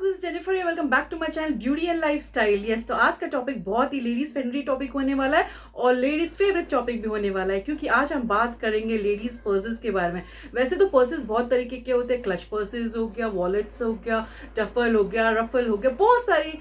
This Jennifer, welcome back to my channel beauty and lifestyle. Yes, तो आज का topic बहुत ही लेडीज फ्रेंडली टॉपिक होने वाला है और लेडीज फेवरेट टॉपिक भी होने वाला है, क्योंकि आज हम बात करेंगे लेडीज पर्सेस के बारे में। वैसे तो पर्सेस बहुत तरीके के होते हैं, क्लच पर्सेस हो गया, वॉलेट्स हो गया, टफल हो गया, रफल हो गया, बहुत सारी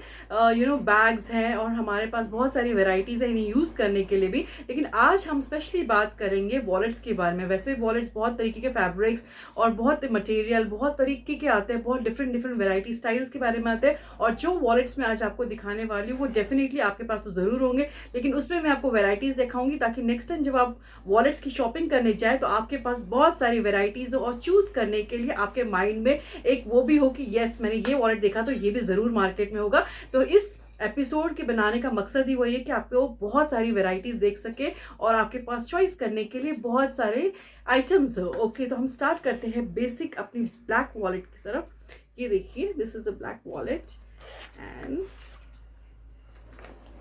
बैग्स हैं और हमारे पास बहुत सारी वेराइटीज है इन्हें यूज करने के लिए भी। लेकिन आज हम स्पेशली बात करेंगे वॉलेट्स के बारे में। वैसे वॉलेट्स बहुत तरीके के फैब्रिक्स और बहुत मटेरियल बहुत तरीके के आते हैं, बहुत डिफरेंट डिफरेंट वेराइटी स्टाइल्स के बारे में आते हैं। और जो वॉलेट्स मैं आज आपको दिखाने वाली हूँ वो डेफिनेटली आपके पास तो जरूर होंगे, लेकिन उसमें मैं आपको वेराइटीज दिखाऊंगी ताकि नेक्स्ट टाइम जब आप वॉलेट्स की शॉपिंग करने जाए तो आपके पास बहुत सारी वेराइटीज हो और चूज करने के लिए आपके माइंड में एक वो भी हो कि यस, मैंने ये वॉलेट देखा तो ये भी जरूर मार्केट में होगा। तो इस एपिसोड के बनाने का मकसद ही वही है कि आपको बहुत सारी वेराइटीज देख सके और आपके पास चॉइस करने के लिए बहुत सारे आइटम्स हो। ओके, तो हम स्टार्ट करते हैं बेसिक अपनी ब्लैक वॉलेट की तरफ। ये देखिए, this is a black wallet and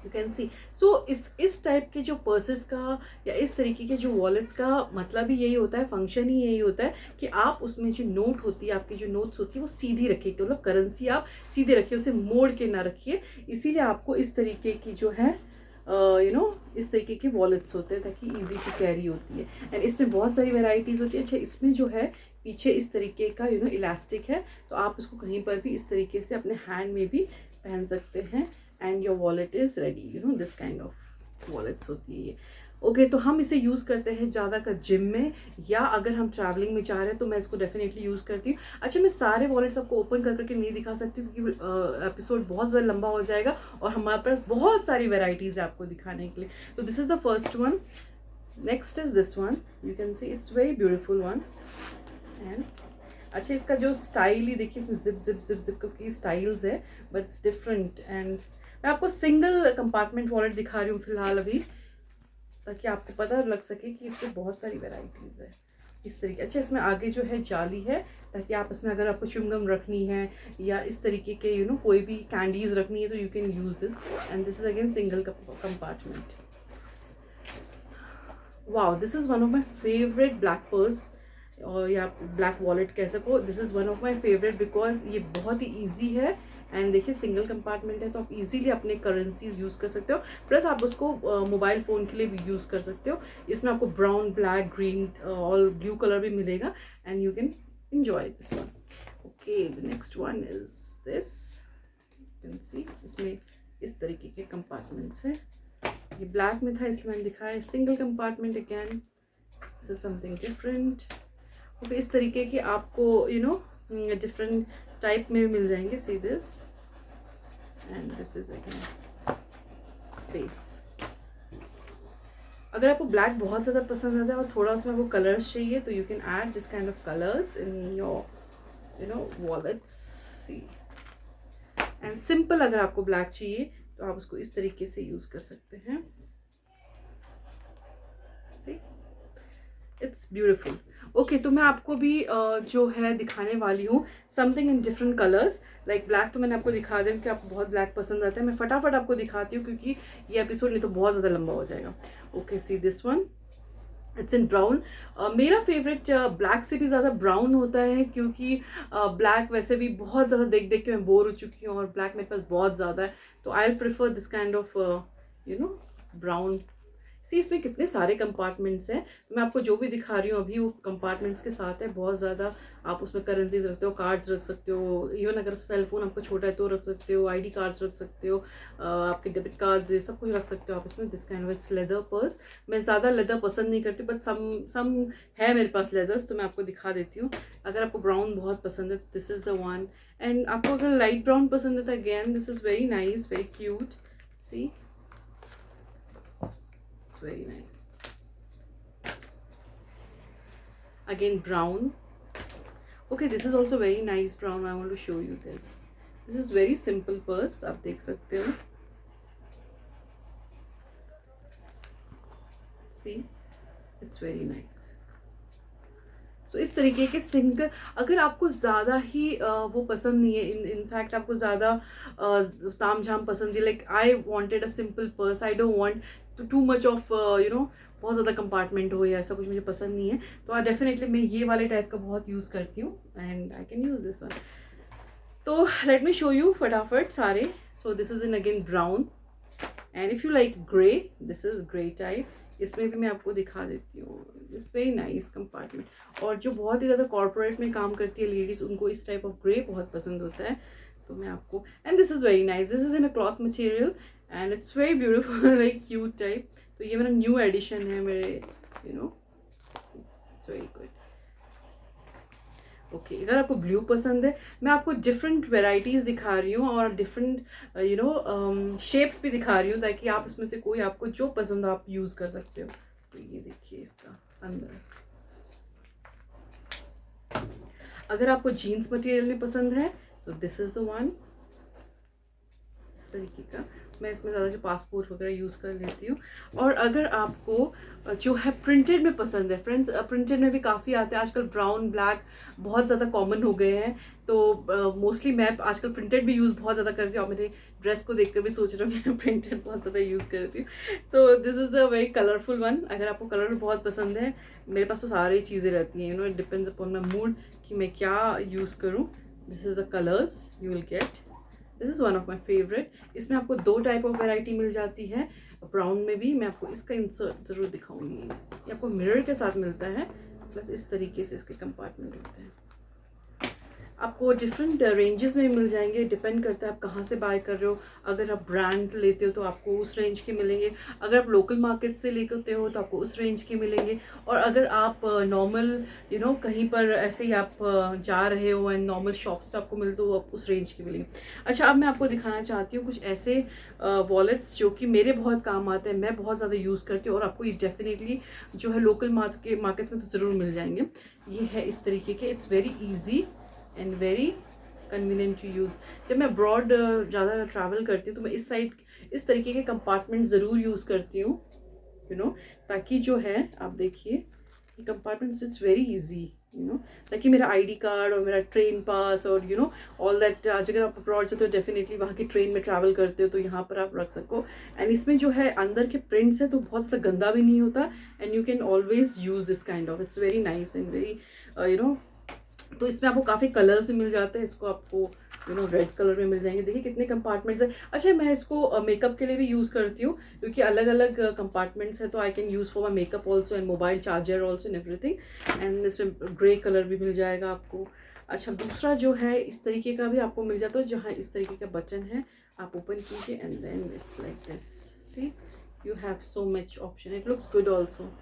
you can see. So इस टाइप के जो पर्सेस का या इस तरीके के जो वॉलेट्स का मतलब ही यही होता है, फंक्शन ही यही होता है कि आप उसमें जो नोट होती है, आपकी जो नोट्स होती है वो सीधी रखिए, मतलब करेंसी आप सीधी रखिए, उसे मोड़ के ना रखिए। इसीलिए आपको इस तरीके की जो है इस तरीके के वॉलेट्स होते हैं ताकि इजी टू कैरी होती है। एंड इसमें बहुत सारी वेराइटीज होती है। अच्छा, इसमें जो है पीछे इस तरीके का इलास्टिक है, तो आप उसको कहीं पर भी इस तरीके से अपने हैंड में भी पहन सकते हैं and your wallet is ready. This kind of wallets होती है ये। ओके, तो हम इसे यूज़ करते हैं ज़्यादातर जिम में, या अगर हम ट्रैवलिंग में जा रहे हैं तो मैं इसको डेफिनेटली यूज़ करती हूँ। अच्छा, मैं सारे वॉलेट्स आपको ओपन कर करके नहीं दिखा सकती क्योंकि एपिसोड बहुत ज़्यादा लंबा हो जाएगा और हमारे पास बहुत सारी वेराइटीज़ है आपको दिखाने के लिए। तो this is the first one. Next is this one, you can see it's very beautiful one. And अच्छा, इसका जो स्टाइल ही देखिए, इसमें जिप जिप जिप जिप की स्टाइल्स है बट इट्स डिफरेंट। एंड मैं आपको सिंगल कंपार्टमेंट वॉलेट दिखा रही हूँ फिलहाल अभी, ताकि आपको पता लग सके कि इसमें बहुत सारी वेराइटीज़ है इस तरीके। अच्छा, इसमें आगे जो है जाली है ताकि आप इसमें अगर आपको च्युइंगम रखनी है या इस तरीके के कोई भी कैंडीज रखनी है तो you can use this. And this is again single compartment. Wow, this is one of my favourite black purse और या ब्लैक वॉलेट कह सको। This is one of my favourite because ये बहुत ही ईजी है। एंड देखिए, सिंगल कंपार्टमेंट है तो आप इजीली अपने करेंसीज यूज़ कर सकते हो, प्लस आप उसको मोबाइल फ़ोन के लिए भी यूज़ कर सकते हो। इसमें आपको ब्राउन, ब्लैक, ग्रीन और ब्लू कलर भी मिलेगा and you can enjoy this one. Okay, the next one is this. You can सी इसमें इस तरीके के कंपार्टमेंट्स हैं। ये ब्लैक में था इसलिए मैंने दिखाया single compartment. Again this is something different. Okay, इस तरीके के आपको डिफरेंट टाइप में भी मिल जाएंगे। See this and this is again space. अगर आपको ब्लैक बहुत ज़्यादा पसंद आता है और थोड़ा उसमें आपको कलर्स चाहिए तो you can add this kind of colours in your wallets. See and simple अगर आपको ब्लैक चाहिए तो आप उसको इस तरीके से यूज़ कर सकते हैं। It's beautiful. ओके, तो मैं आपको भी जो है दिखाने वाली हूँ something in different colours. Like black तो मैंने आपको दिखा दिया कि आपको बहुत ब्लैक पसंद आता है। मैं फटाफट आपको दिखाती हूँ क्योंकि ये एपिसोड नहीं तो बहुत ज़्यादा लंबा हो जाएगा। Okay, see this one, it's in brown. मेरा फेवरेट ब्लैक से भी ज़्यादा ब्राउन होता है क्योंकि ब्लैक वैसे भी बहुत ज़्यादा देख देख के मैं बोर हो चुकी हूँ और ब्लैक मेरे पास बहुत ज़्यादा है, तो I will prefer this kind of brown. See, इसमें कितने सारे कंपार्टमेंट्स हैं। मैं आपको जो भी दिखा रही हूँ अभी वो कंपार्टमेंट्स के साथ है। बहुत ज़्यादा आप उसमें करेंसीज रखते हो, कार्ड्स रख सकते हो, इवन अगर सेल फोन आपको छोटा है तो रख सकते हो, आईडी कार्ड्स रख सकते हो, आपके डेबिट कार्ड्स, ये सब कुछ रख सकते हो आप इसमें। This kind of its leather purse. मैं ज़्यादा लेदर पसंद नहीं करती बट सम है मेरे पास लेदर्स, तो मैं आपको दिखा देती हूँ। अगर आपको ब्राउन बहुत पसंद है तो this is the one. And आपको अगर लाइट ब्राउन पसंद है तो again this is very nice, very cute. See, very nice. Again brown. Okay, this is also very nice brown. I want to show you this. This is very simple purse, आप देख सकते हो। See, it's very nice. सो इस तरीके के single, अगर आपको ज़्यादा ही वो पसंद नहीं है, इनफैक्ट आपको ज़्यादा ताम झाम पसंद है, like I wanted a simple purse, I don't want too much of बहुत ज़्यादा कंपार्टमेंट हो या ऐसा कुछ मुझे पसंद नहीं है, तो डेफिनेटली मैं ये वाले टाइप का बहुत यूज़ करती हूँ and I can use this one. तो लेट मी शो यू फटाफट सारे. So this is in again brown, and if you like grey, this is grey type. इसमें भी मैं आपको दिखा देती हूँ. It's very nice compartment. और जो बहुत ही ज़्यादा कॉर्पोरेट में काम करती है लेडीज़, उनको इस टाइप ऑफ ग्रे बहुत पसंद होता है. तो मैं आपको, and this is very nice. This is in a cloth material and it's very beautiful, very cute type. तो ये मेरा न्यू एडिशन है मेरे, you know, it's very good. Okay, अगर आपको ब्लू पसंद है, मैं आपको डिफरेंट वेराइटीज़ दिखा रही हूँ और डिफरेंट शेप्स भी दिखा रही हूँ, ताकि आप इसमें से कोई आपको जो पसंद हो आप यूज़ कर सकते हो. तो ये देखिए इसका अंदर. अगर आपको जीन्स मटेरियल में पसंद है तो दिस इज़ द वन. इस तरीके का मैं इसमें ज़्यादा जो पासपोर्ट वगैरह यूज़ कर लेती हूँ. और अगर आपको जो है प्रिंटेड में पसंद है, फ्रेंड्स, प्रिंटेड में भी काफ़ी आते हैं आजकल. ब्राउन ब्लैक बहुत ज़्यादा कॉमन हो गए हैं, तो मोस्टली मैं आजकल प्रिंटेड भी यूज़ बहुत ज़्यादा करती हूँ. और मेरे ड्रेस को देखकर भी सोच रहा हूँ कि मैं प्रिंटेड बहुत ज़्यादा यूज़ करती हूँ. तो this is the very colourful one. अगर आपको कलर बहुत पसंद है, मेरे पास तो सारी चीज़ें रहती हैं, it depends upon my mood कि मैं क्या यूज़ करूँ. This is the colours you will get. This is one of my favourite. इसमें आपको 2 टाइप ऑफ वैरायटी मिल जाती है. ब्राउन में भी मैं आपको इसका इंसर्ट ज़रूर दिखाऊंगी. ये आपको मिरर के साथ मिलता है, प्लस इस तरीके से इसके कंपार्टमेंट होते हैं. आपको डिफरेंट रेंजेस में मिल जाएंगे. डिपेंड करता है आप कहाँ से बाय कर रहे हो. अगर आप ब्रांड लेते हो तो आपको उस रेंज के मिलेंगे. अगर आप लोकल मार्केट से लेते हो तो आपको उस रेंज के मिलेंगे. और अगर आप नॉर्मल कहीं पर ऐसे ही आप जा रहे हो एंड नॉर्मल शॉप्स पे आपको मिलते हो, आप उस रेंज के मिलेंगे. अच्छा, अब मैं आपको दिखाना चाहती हूँ कुछ ऐसे वॉलेट्स जो कि मेरे बहुत काम आते हैं, मैं बहुत ज़्यादा यूज़ करती हूँ, और आपको ये डेफिनेटली जो है लोकल मार्केट्स में तो ज़रूर मिल जाएंगे. ये है इस तरीके के. It's very easy and very convenient to use. जब मैं अब्रॉड ज़्यादा ट्रैवल करती हूँ तो मैं इस तरीके के कंपार्टमेंट ज़रूर यूज़ करती हूँ, ताकि जो है आप देखिए ये कंपार्टमेंट्स इट्स वेरी इजी, ताकि मेरा आईडी कार्ड और मेरा ट्रेन पास और ऑल दैट, अगर आप अब्रॉड जाते हो डेफिनेटली वहाँ की ट्रेन में ट्रैवल करते हो तो यहाँ पर आप रख सको. एंड इसमें जो है अंदर के प्रिंट्स है तो बहुत ज़्यादा गंदा भी नहीं होता, and you can always use this kind of. It's very nice and very तो इसमें आपको काफ़ी कलर्स मिल जाते हैं. इसको आपको रेड कलर में मिल जाएंगे. देखिए कितने कंपार्टमेंट्स हैं. अच्छा, मैं इसको मेकअप के लिए भी यूज़ करती हूँ, क्योंकि अलग अलग कंपार्टमेंट्स है, तो I can use for my makeup also and mobile charger also and everything. And इसमें ग्रे कलर भी मिल जाएगा आपको. अच्छा, दूसरा जो है इस तरीके का भी आपको मिल जाता है, जहाँ इस तरीके का बटन है, आप ओपन कीजिए and then it's like this. See, you have so much option. It looks good also.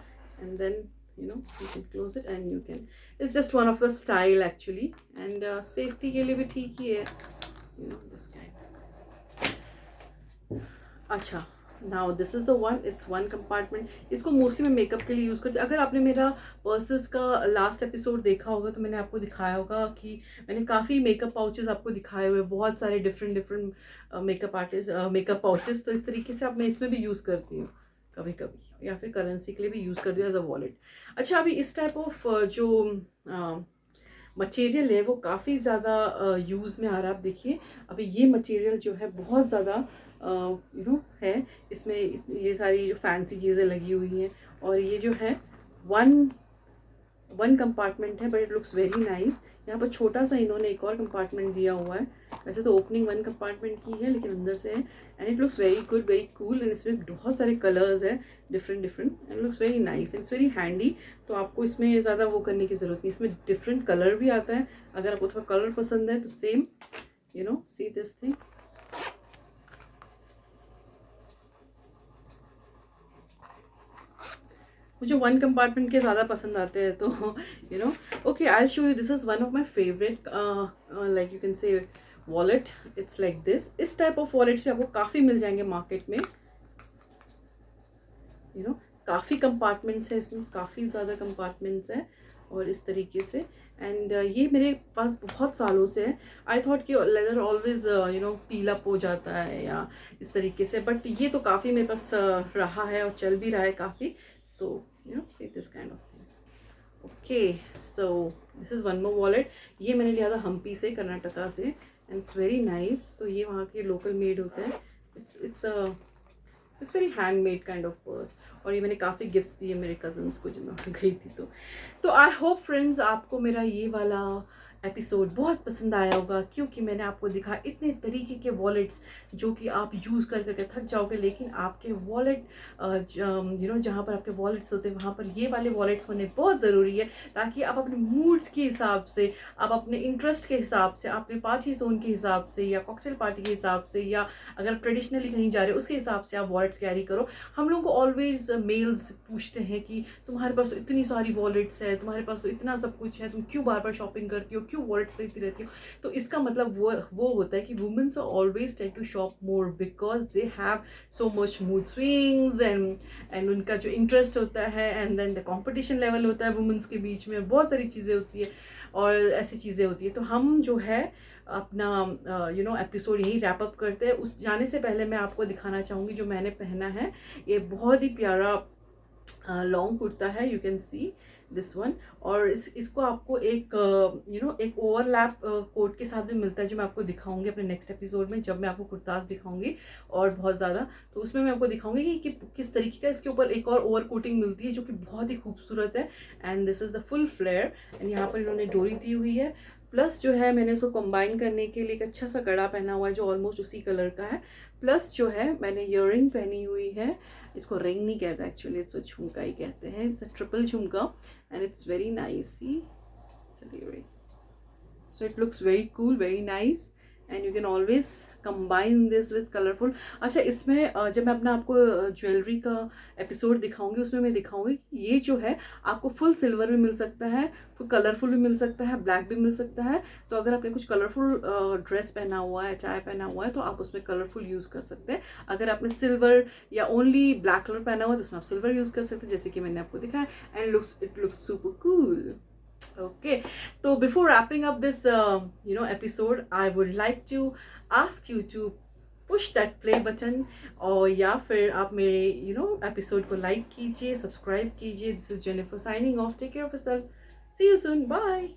And then you can close it and you can, it's just one of the style actually, and safety के लिए भी ठीक ही है, this kind. अच्छा, now this is the one. It's one compartment. इसको mostly मैं makeup के लिए यूज़ करती हूँ. अगर आपने मेरा पर्सेस का लास्ट एपिसोड देखा होगा तो मैंने आपको दिखाया होगा कि मैंने काफ़ी मेकअप पाउचेस आपको दिखाए हुए, बहुत सारे डिफरेंट मेकअप पाउचेस. तो इस तरीके से अब मैं इसमें भी यूज़ करती हूँ कभी कभी, या फिर करेंसी के लिए भी यूज़ करती हूँ एज अ वॉलेट. अच्छा, अभी इस टाइप ऑफ जो मटेरियल है वो काफ़ी ज़्यादा यूज़ में आ रहा है. आप देखिए अभी ये मटेरियल जो है बहुत ज़्यादा है. इसमें ये सारी जो फैंसी चीज़ें लगी हुई हैं, और ये जो है वन कंपार्टमेंट है, but it looks very nice. यहाँ पर छोटा सा इन्होंने एक और कंपार्टमेंट दिया हुआ है. वैसे तो ओपनिंग वन कंपार्टमेंट की है, लेकिन अंदर से है. And it looks very good, very cool. And इसमें बहुत सारे कलर्स हैं, different and looks very nice. It's very handy. तो आपको इसमें ज़्यादा वो करने की ज़रूरत नहीं. इसमें डिफरेंट कलर भी आता है. अगर आपको थोड़ा कलर पसंद है तो सेम, सी दिस थिंग. मुझे वन कंपार्टमेंट के ज़्यादा पसंद आते हैं, तो okay, I show you. This is one of my favourite, like you can say wallet. It's like this. इस टाइप ऑफ वॉलेट्स भी आपको काफ़ी मिल जाएंगे मार्केट में. काफ़ी कंपार्टमेंट्स है इसमें, काफ़ी ज़्यादा कंपार्टमेंट्स हैं, और इस तरीके से. एंड ये मेरे पास बहुत सालों से है. आई थॉट कि लेदर ऑलवेज पील अप हो जाता है या इस तरीके से, बट ये तो काफ़ी मेरे पास रहा है और चल भी रहा है काफ़ी. तो see this kind of thing. Okay, so this is one more wallet. ये मैंने लिया था हम्पी से, कर्नाटका से, एंड इट्स वेरी नाइस. तो ये वहाँ के लोकल मेड होते हैं. It's very hand made kind of purse. और ये मैंने काफ़ी गिफ्ट्स दिए मेरे कजन्स को जब मैं वहाँ गई थी. तो आई होप फ्रेंड्स आपको मेरा ये वाला एपिसोड बहुत पसंद आया होगा, क्योंकि मैंने आपको दिखा इतने तरीके के वॉलेट्स जो कि आप यूज़ कर करके थक जाओगे, लेकिन आपके वॉलेट जहाँ पर आपके वॉलेट्स होते हैं वहाँ पर ये वाले वॉलेट्स होने बहुत ज़रूरी है, ताकि आप अपने मूड्स के हिसाब से, आप अपने इंटरेस्ट के हिसाब से, अपने पार्टी जोन के हिसाब से, या कॉकटेल पार्टी के हिसाब से, या अगर ट्रेडिशनली कहीं जा रहे हो उसके हिसाब से आप वॉलेट्स कैरी करो। हम लोगों को ऑलवेज मेल्स पूछते हैं कि तुम्हारे पास तो इतनी सारी वॉलेट्स है, तुम्हारे पास तो इतना सब कुछ है, तुम क्यों बार बार शॉपिंग करती हो, क्यों वॉलेट्स लेती रहती हो। तो इसका मतलब वो होता है कि womens are always tend to shop more because they have so much mood swings and उनका जो इंटरेस्ट होता है, and then the competition level होता है वुमेन्स के बीच में, बहुत सारी चीज़ें होती है और ऐसी चीज़ें होती है। तो हम जो है अपना एपिसोड यही रैप अप करते हैं। उस जाने से पहले मैं आपको दिखाना चाहूँगी जो मैंने पहना है, ये बहुत ही प्यारा लॉन्ग कुर्ता है, you can see this one. और इसको आपको एक एक ओवरलैप कोट के साथ भी मिलता है, जो मैं आपको दिखाऊंगी अपने नेक्स्ट एपिसोड में, जब मैं आपको कुर्ताज दिखाऊंगी और बहुत ज़्यादा, तो उसमें मैं आपको दिखाऊंगी कि किस तरीके का इसके ऊपर एक और ओवर कोटिंग मिलती है जो कि बहुत ही खूबसूरत है। And this is the full flare, and यहाँ पर इन्होंने डोरी दी हुई है, प्लस जो है मैंने उसको कंबाइन करने के लिए एक अच्छा सा कड़ा पहना हुआ है जो ऑलमोस्ट उसी कलर का है, प्लस जो है मैंने ईयरिंग पहनी हुई है, इसको रिंग नहीं कहते एक्चुअली, इसको झुमका ही कहते हैं, इट्स अ ट्रिपल झुमका एंड इट्स वेरी नाइस। सी चलिए, so it looks very cool, very nice, and you can always combine this with colorful। अच्छा, इसमें जब मैं अपना आपको ज्वेलरी का एपिसोड दिखाऊंगी उसमें मैं दिखाऊंगी कि ये जो है आपको फुल सिल्वर भी मिल सकता है, फुल कलरफुल भी मिल सकता है, ब्लैक भी मिल सकता है। तो अगर आपने कुछ कलरफुल ड्रेस पहना हुआ है, चाय पहना हुआ है, तो आप उसमें कलरफुल यूज़ कर सकते हैं। अगर आपने सिल्वर या ओनली ब्लैक कलर पहना हुआ है तो उसमें आप सिल्वर यूज़ कर सकते हैं, जैसे कि मैंने आपको दिखाया, and it looks super cool. Okay, so before wrapping up this episode, I would like to ask you to push that play button, और या फिर आप मेरे एपिसोड को लाइक कीजिए, सब्सक्राइब कीजिए। This is Jennifer signing off, take care of yourself, see you soon, bye.